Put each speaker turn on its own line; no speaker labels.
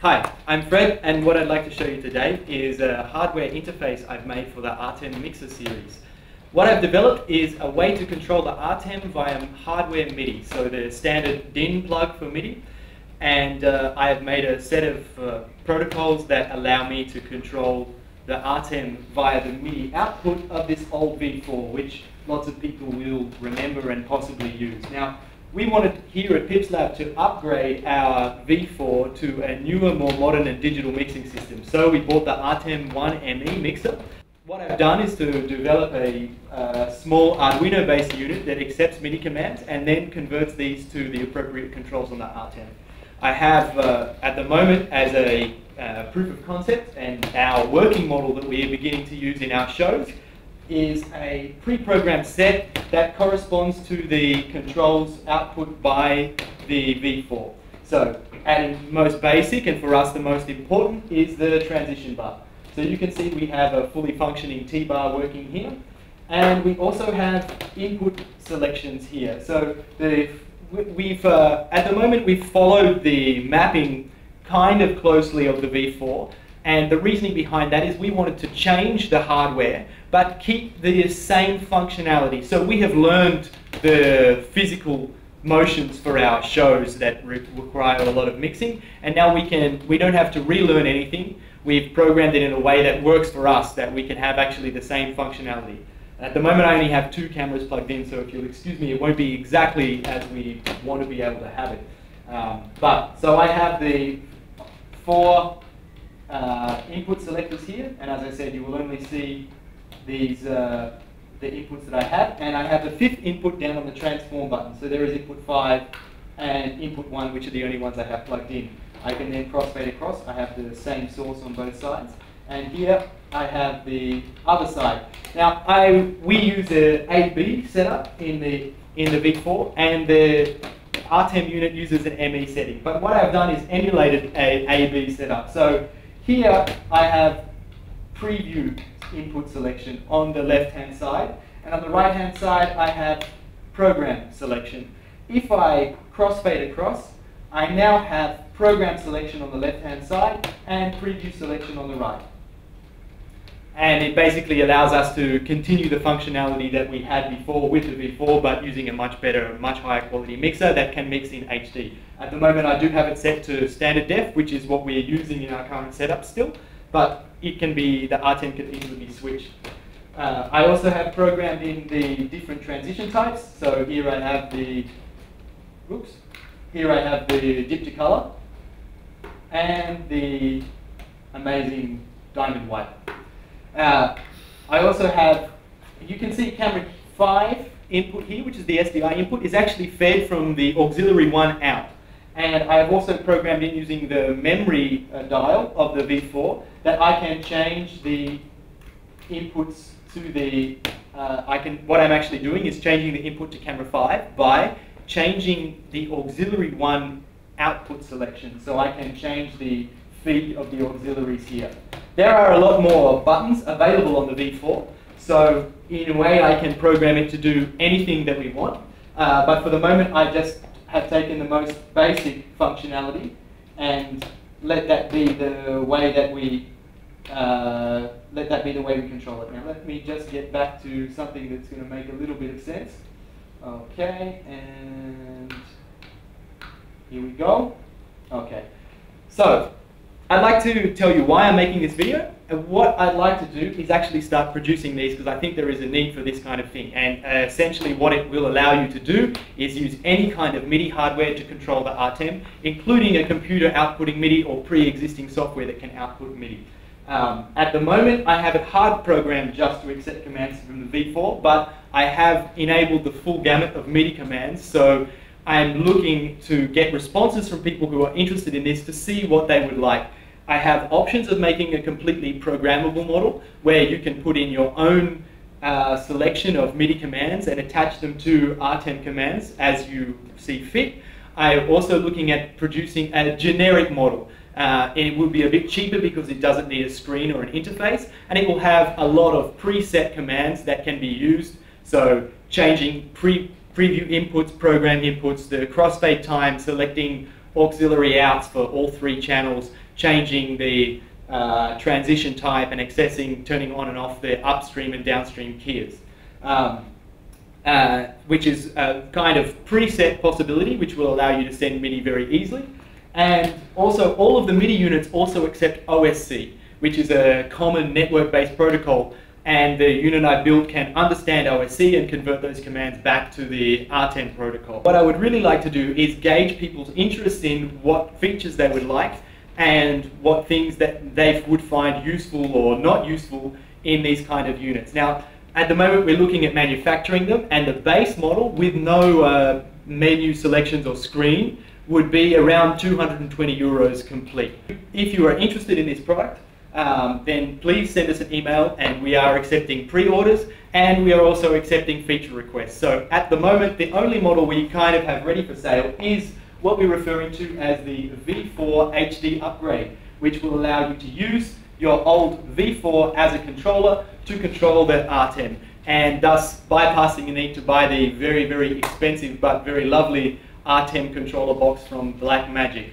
Hi, I'm Fred, and what I'd like to show you today is a hardware interface I've made for the ATEM mixer series. What I've developed is a way to control the ATEM via hardware MIDI, so the standard DIN plug for MIDI, and I have made a set of protocols that allow me to control the ATEM via the MIDI output of this old V4, which lots of people will remember and possibly use. Now, we wanted here at Pips Lab to upgrade our V4 to a newer, more modern and digital mixing system. So we bought the ATEM 1ME mixer. What I've done is to develop a small Arduino-based unit that accepts MIDI commands and then converts these to the appropriate controls on the ATEM. I have, at the moment, as a proof of concept, and our working model that we are beginning to use in our shows, is a pre-programmed set that corresponds to the controls output by the V4. So, at its most basic, and for us the most important, is the transition bar. So you can see we have a fully functioning T-bar working here, and we also have input selections here. So at the moment we've followed the mapping kind of closely of the V4, and the reasoning behind that is we wanted to change the hardware but keep the same functionality. So we have learned the physical motions for our shows that require a lot of mixing, and now we don't have to relearn anything. We've programmed it in a way that works for us, that we can have actually the same functionality. At the moment I only have 2 cameras plugged in, so if you'll excuse me, it won't be exactly as we want to be able to have it. So I have the 4 input selectors here, and as I said, you will only see these the inputs that I have, and I have the 5th input down on the transform button. So there is input 5 and input 1, which are the only ones I have plugged in. I can then crossfade across. I have the same source on both sides, and here I have the other side. Now we use a AB setup in the V4, and the ATEM unit uses an ME setting. But what I've done is emulated a AB setup. So here I have preview input selection on the left-hand side, and on the right-hand side I have program selection. If I crossfade across, I now have program selection on the left-hand side and preview selection on the right. And it basically allows us to continue the functionality that we had before with the V4, but using a much better, much higher quality mixer that can mix in HD. At the moment I do have it set to standard def, which is what we're using in our current setup still, but it can be, the ATEM can easily be switched. I also have programmed in the different transition types. So here I have the, here I have the dip to color and the amazing diamond white. I also have, you can see camera 5 input here, which is the SDI input, is actually fed from the auxiliary 1 out. And I have also programmed in using the memory dial of the V4 that I can change the inputs to the, what I'm actually doing is changing the input to camera 5 by changing the auxiliary 1 output selection. So I can change the feed of the auxiliaries here. There are a lot more buttons available on the V4, so in a way I can program it to do anything that we want, but for the moment I just have taken the most basic functionality and let that be the way that we control it. Now let me just get back to something that's going to make a little bit of sense. Okay, and here we go. Okay, so I'd like to tell you why I'm making this video, and what I'd like to do is actually start producing these because I think there is a need for this kind of thing. And essentially what it will allow you to do is use any kind of MIDI hardware to control the ATEM, including a computer outputting MIDI or pre-existing software that can output MIDI. At the moment I have it hard programmed just to accept commands from the V4, but I have enabled the full gamut of MIDI commands, so I'm looking to get responses from people who are interested in this to see what they would like. I have options of making a completely programmable model where you can put in your own selection of MIDI commands and attach them to ATEM commands as you see fit. I'm also looking at producing a generic model. It will be a bit cheaper because it doesn't need a screen or an interface, and it will have a lot of preset commands that can be used. So changing preview inputs, program inputs, the crossfade time, selecting auxiliary outs for all 3 channels, changing the transition type and accessing, turning on and off the upstream and downstream keyers. Which is a kind of preset possibility which will allow you to send MIDI very easily. And also all of the MIDI units also accept OSC, which is a common network-based protocol, and the unit I built can understand OSC and convert those commands back to the ATEM protocol. What I would really like to do is gauge people's interest in what features they would like and what things that they would find useful or not useful in these kind of units. Now, at the moment we're looking at manufacturing them, and the base model with no menu selections or screen would be around 220 euros complete. If you are interested in this product, then please send us an email, and we are accepting pre-orders and we are also accepting feature requests. So at the moment the only model we kind of have ready for sale is what we're referring to as the V4 HD upgrade, which will allow you to use your old V4 as a controller to control the ATEM, and thus bypassing the need to buy the very, very expensive but very lovely ATEM controller box from Blackmagic.